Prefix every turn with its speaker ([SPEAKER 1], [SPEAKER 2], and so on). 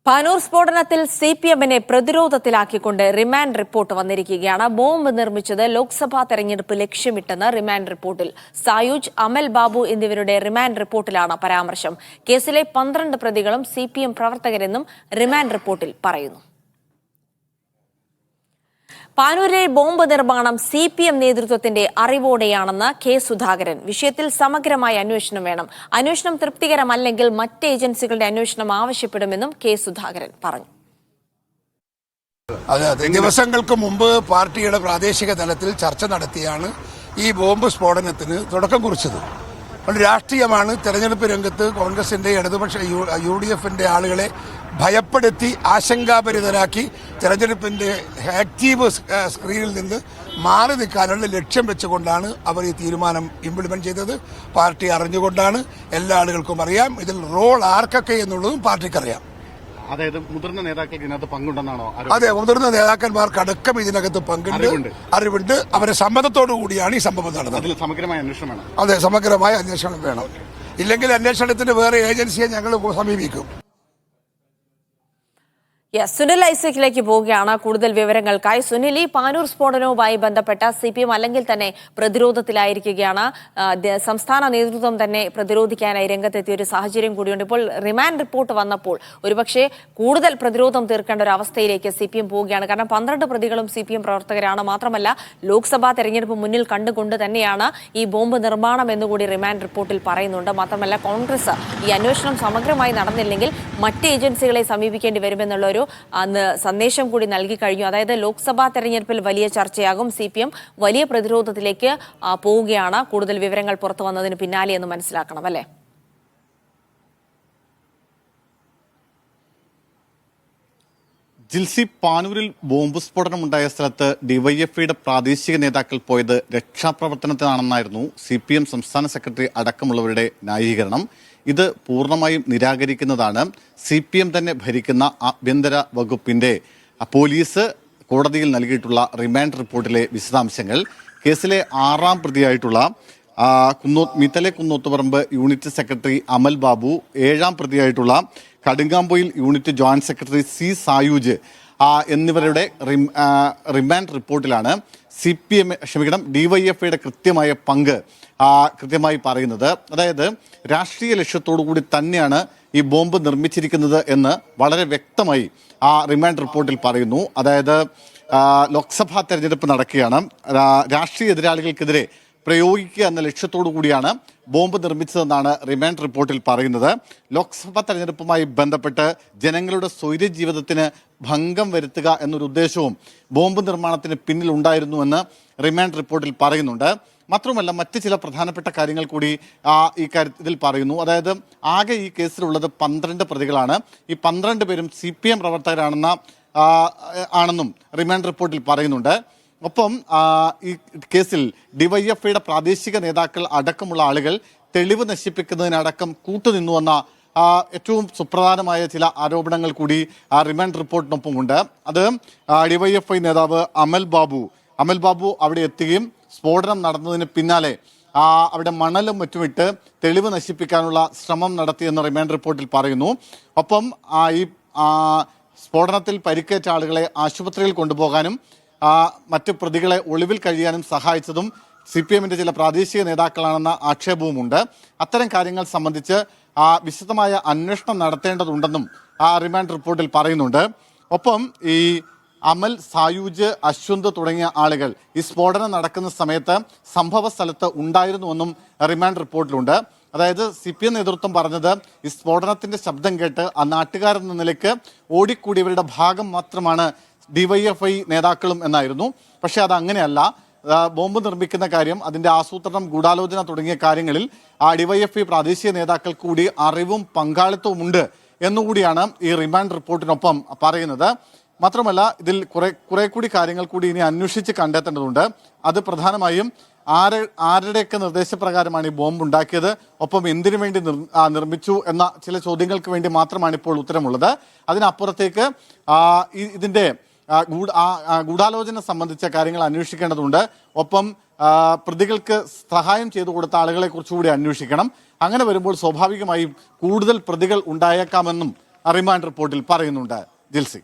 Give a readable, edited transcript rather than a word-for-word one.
[SPEAKER 1] പാനൂർ സ്ഫോടനത്തിൽ സിപിഎമ്മിനെ പ്രതിരോധത്തിലാക്കിക്കൊണ്ട് remand report വന്നിരിക്കുകയാണ്. Bomb നിർമ്മിച്ചത് ലോക്സഭാ തെരഞ്ഞെടുപ്പ് ലക്ഷ്യമിട്ടെന്ന് റിമാൻഡ് റിപ്പോർട്ടിൽ സായൂജ്, അമൽ ബാബു എന്നിവരുടെ റിമാൻഡ് റിപ്പോർട്ടിലാണ് പരാമർശം. കേസിലെ 12 പ്രതികളും സിപിഎം പ്രവർത്തകരെന്നും റിമാൻഡ് റിപ്പോർട്ടിൽ പറയുന്നു. പാനൂരിലെ ബോംബ് നിർമ്മാണം സിപിഎം നേതൃത്വത്തിന്റെ അറിവോടെയാണെന്ന് കെ സുധാകരൻ. വിഷയത്തിൽ സമഗ്രമായ അന്വേഷണം വേണം. അന്വേഷണം തൃപ്തികരമല്ലെങ്കിൽ മറ്റ് ഏജൻസികളുടെ അന്വേഷണം ആവശ്യപ്പെടുമെന്നും കെ സുധാകരൻ പറഞ്ഞു.
[SPEAKER 2] അതെ, ദിവസങ്ങൾക്ക് മുമ്പ് പാർട്ടിയുടെ പ്രാദേശിക തലത്തിൽ ചർച്ച നടത്തിയാണ് ഈ ബോംബ് സ്ഫോടനത്തിന് തുടക്കം കുറിച്ചത്. രാഷ്ട്രീയമാണ്. തെരഞ്ഞെടുപ്പ് രംഗത്ത് കോൺഗ്രസിന്റെ ഇടതുപക്ഷ UDFന്റെ ആളുകളെ ഭയപ്പെടുത്തി ആശങ്കാഭരിതരാക്കി തെരഞ്ഞെടുപ്പിന്റെ ആക്റ്റീവ് സ്ക്രീനിൽ നിന്ന് മാറി നിൽക്കാനുള്ള ലക്ഷ്യം വെച്ചുകൊണ്ടാണ് അവർ ഈ തീരുമാനം ഇംപ്ലിമെന്റ് ചെയ്തത്. പാർട്ടി അറിഞ്ഞുകൊണ്ടാണ്. എല്ലാ ആളുകൾക്കും അറിയാം ഇതിൽ റോൾ ആർക്കൊക്കെ എന്നുള്ളതും പാർട്ടിക്കറിയാം.
[SPEAKER 3] അതായത് മുതിർന്ന നേതാക്കൾക്ക് ഇതിനകത്ത് പങ്കുണ്ടെന്നാണോ?
[SPEAKER 2] അതെ, മുതിർന്ന നേതാക്കന്മാർക്കടക്കം ഇതിനകത്ത് അറിവുണ്ട്. അവരുടെ സമ്മതത്തോടു കൂടിയാണ് ഈ സംഭവം നടന്നത്.
[SPEAKER 3] സമഗ്രമായ അന്വേഷണം വേണം.
[SPEAKER 2] അതെ, സമഗ്രമായ അന്വേഷണം വേണം. ഇല്ലെങ്കിൽ അന്വേഷണത്തിന് വേറെ ഏജൻസിയെ ഞങ്ങൾ സമീപിക്കും.
[SPEAKER 1] സുനിൽ ഐസക്കിലേക്ക് പോവുകയാണ് കൂടുതൽ വിവരങ്ങൾക്കായി. സുനിൽ, ഈ പാനൂർ സ്ഫോടനവുമായി ബന്ധപ്പെട്ട സിപിഎം അല്ലെങ്കിൽ തന്നെ പ്രതിരോധത്തിലായിരിക്കുകയാണ്. സംസ്ഥാന നേതൃത്വം തന്നെ പ്രതിരോധിക്കാനായി രംഗത്തെത്തിയ ഒരു സാഹചര്യം കൂടിയുണ്ട്. ഇപ്പോൾ റിമാൻഡ് റിപ്പോർട്ട് വന്നപ്പോൾ ഒരുപക്ഷെ കൂടുതൽ പ്രതിരോധം തീർക്കേണ്ട ഒരു അവസ്ഥയിലേക്ക് സിപിഎം പോവുകയാണ്. കാരണം 12 പ്രതികളും സിപിഎം പ്രവർത്തകരാണ്. മാത്രമല്ല, ലോക്സഭാ തെരഞ്ഞെടുപ്പ് മുന്നിൽ കണ്ടുകൊണ്ട് തന്നെയാണ് ഈ ബോംബ് നിർമ്മാണം എന്നുകൂടി റിമാൻഡ് റിപ്പോർട്ടിൽ പറയുന്നുണ്ട്. മാത്രമല്ല, കോൺഗ്രസ് ഈ അന്വേഷണം സമഗ്രമായി നടന്നില്ലെങ്കിൽ മറ്റ് ഏജൻസികളെ സമീപിക്കേണ്ടി വരുമെന്നുള്ള ഒരു സന്ദേശം കൂടി നൽകി കഴിഞ്ഞു. അതായത് ലോക്സഭാ തെരഞ്ഞെടുപ്പിൽ വലിയ ചർച്ചയാകും. സിപിഎം വലിയ പ്രതിരോധത്തിലേക്ക് പോവുകയാണ്. കൂടുതൽ വിവരങ്ങൾ പുറത്തു വന്നതിന് പിന്നാലെ എന്ന് മനസ്സിലാക്കണം, അല്ലേ?
[SPEAKER 3] ജിൽസി, പാനൂരിൽ ബോംബ് സ്ഫോടനമുണ്ടായ സ്ഥലത്ത് ഡിവൈഎഫ്ഐയുടെ പ്രാദേശിക നേതാക്കൾ പോയത് രക്ഷാപ്രവർത്തനത്തിനാണെന്നായിരുന്നു CPM സംസ്ഥാന സെക്രട്ടറി അടക്കമുള്ളവരുടെ ന്യായീകരണം. ഇത് പൂർണ്ണമായും നിരാകരിക്കുന്നതാണ്. CPM തന്നെ ഭരിക്കുന്ന ആഭ്യന്തര വകുപ്പിന്റെ പോലീസ് കോടതിയിൽ നൽകിയിട്ടുള്ള റിമാൻഡ് റിപ്പോർട്ടിലെ വിശദാംശങ്ങൾ. കേസിലെ 6ാം പ്രതിയായിട്ടുള്ള മിത്തലെ കുന്നോത്തുപറമ്പ് യൂണിറ്റ് സെക്രട്ടറി അമൽ ബാബു, 7ാം പ്രതിയായിട്ടുള്ള Kadungampoyil unit joint secretary Sayooj എന്നിവരുടെ റിമാൻഡ് റിപ്പോർട്ടിലാണ് ഡിവൈഎഫ്ഐയുടെ കൃത്യമായ പങ്ക് കൃത്യമായി പറയുന്നത്. അതായത് രാഷ്ട്രീയ ലക്ഷ്യത്തോടു കൂടി തന്നെയാണ് ഈ ബോംബ് നിർമ്മിച്ചിരിക്കുന്നത് എന്ന് വളരെ വ്യക്തമായി റിമാൻഡ് റിപ്പോർട്ടിൽ പറയുന്നു. അതായത് ലോക്സഭാ തെരഞ്ഞെടുപ്പ് നടക്കുകയാണ്. രാഷ്ട്രീയ എതിരാളികൾക്കെതിരെ പ്രയോഗിക്കുക എന്ന ലക്ഷ്യത്തോടു കൂടിയാണ് ബോംബ് നിർമ്മിച്ചതെന്നാണ് റിമാൻഡ് റിപ്പോർട്ടിൽ പറയുന്നത്. ലോക്സഭാ തെരഞ്ഞെടുപ്പുമായി ബന്ധപ്പെട്ട് ജനങ്ങളുടെ സ്വൈര്യ ജീവിതത്തിന് ഭംഗം വരുത്തുക എന്നൊരു ഉദ്ദേശവും ബോംബ് നിർമ്മാണത്തിന് പിന്നിൽ ഉണ്ടായിരുന്നുവെന്ന് റിമാൻഡ് റിപ്പോർട്ടിൽ പറയുന്നുണ്ട്. മാത്രമല്ല, മറ്റ് ചില പ്രധാനപ്പെട്ട കാര്യങ്ങൾ കൂടി ഈ കാര്യത്തിൽ പറയുന്നു. അതായത് ആകെ ഈ കേസിലുള്ളത് 12 പ്രതികളാണ്. ഈ 12 പേരും CPM ആണെന്നും റിമാൻഡ് റിപ്പോർട്ടിൽ പറയുന്നുണ്ട്. ഒപ്പം ഈ കേസിൽ ഡിവൈഎഫ്ഐയുടെ പ്രാദേശിക നേതാക്കൾ അടക്കമുള്ള ആളുകൾ തെളിവ് നശിപ്പിക്കുന്നതിനടക്കം കൂട്ടുനിന്നുവെന്ന ഏറ്റവും സുപ്രധാനമായ ചില ആരോപണങ്ങൾ കൂടി റിമാൻഡ് റിപ്പോർട്ടിനൊപ്പമുണ്ട്. അത് ഡിവൈഎഫ്ഐ നേതാവ് അമൽ ബാബു അവിടെ എത്തുകയും സ്ഫോടനം നടന്നതിന് പിന്നാലെ അവിടെ മണലും മറ്റുമിട്ട് തെളിവ് നശിപ്പിക്കാനുള്ള ശ്രമം നടത്തിയെന്ന് റിമാൻഡ് റിപ്പോർട്ടിൽ പറയുന്നു. ഒപ്പം ഈ സ്ഫോടനത്തിൽ പരിക്കേറ്റ ആളുകളെ ആശുപത്രിയിൽ കൊണ്ടുപോകാനും മറ്റ് പ്രതികളെ ഒളിവിൽ കഴിയാനും സഹായിച്ചതും CPMന്റെ ചില പ്രാദേശിക നേതാക്കളാണെന്ന ആക്ഷേപവുമുണ്ട്. അത്തരം കാര്യങ്ങൾ സംബന്ധിച്ച് വിശദമായ അന്വേഷണം നടത്തേണ്ടതുണ്ടെന്നും റിമാൻഡ് റിപ്പോർട്ടിൽ പറയുന്നുണ്ട്. ഒപ്പം ഈ അമൽ, സായൂജ്, അശ്വന്ത് തുടങ്ങിയ ആളുകൾ ഈ സ്ഫോടനം നടക്കുന്ന സമയത്ത് സംഭവ സ്ഥലത്ത് ഉണ്ടായിരുന്നുവെന്നും റിമാൻഡ് റിപ്പോർട്ടിലുണ്ട്. അതായത് CPM നേതൃത്വം പറഞ്ഞത് ഈ സ്ഫോടനത്തിന്റെ ശബ്ദം കേട്ട് ആ നാട്ടുകാരെന്ന നിലയ്ക്ക് ഓടിക്കൂടിയവരുടെ ഭാഗം മാത്രമാണ് ഡിവൈഎഫ്ഐ നേതാക്കളും എന്നായിരുന്നു. പക്ഷെ അത് അങ്ങനെയല്ല. ബോംബ് നിർമ്മിക്കുന്ന കാര്യം, അതിന്റെ ആസൂത്രണം, ഗൂഢാലോചന തുടങ്ങിയ കാര്യങ്ങളിൽ ഡിവൈഎഫ്ഐ പ്രാദേശിക നേതാക്കൾ കൂടി അറിവും പങ്കാളിത്തവും ഉണ്ട് എന്നുകൂടിയാണ് ഈ റിമാൻഡ് റിപ്പോർട്ടിനൊപ്പം പറയുന്നത്. മാത്രമല്ല, ഇതിൽ കുറെ കൂടി കാര്യങ്ങൾ കൂടി ഇനി അന്വേഷിച്ച് കണ്ടെത്തേണ്ടതുണ്ട്. അത് പ്രധാനമായും ആരുടെയൊക്കെ നിർദ്ദേശപ്രകാരമാണ് ഈ ബോംബ് ഉണ്ടാക്കിയത്, ഒപ്പം എന്തിനു വേണ്ടി നിർമ്മിച്ചു എന്ന ചില ചോദ്യങ്ങൾക്ക് വേണ്ടി മാത്രമാണ് ഇപ്പോൾ ഉത്തരമുള്ളത്. അതിനപ്പുറത്തേക്ക് ഇതിന്റെ ഗൂഢാലോചന സംബന്ധിച്ച കാര്യങ്ങൾ അന്വേഷിക്കേണ്ടതുണ്ട്. ഒപ്പം പ്രതികൾക്ക് സഹായം ചെയ്തു കൊടുത്ത ആളുകളെ കുറിച്ചുകൂടി അന്വേഷിക്കണം. അങ്ങനെ വരുമ്പോൾ സ്വാഭാവികമായും കൂടുതൽ പ്രതികൾ ഉണ്ടായേക്കാമെന്നും റിമാൻഡ് റിപ്പോർട്ടിൽ പറയുന്നുണ്ട്. ജിൽസി.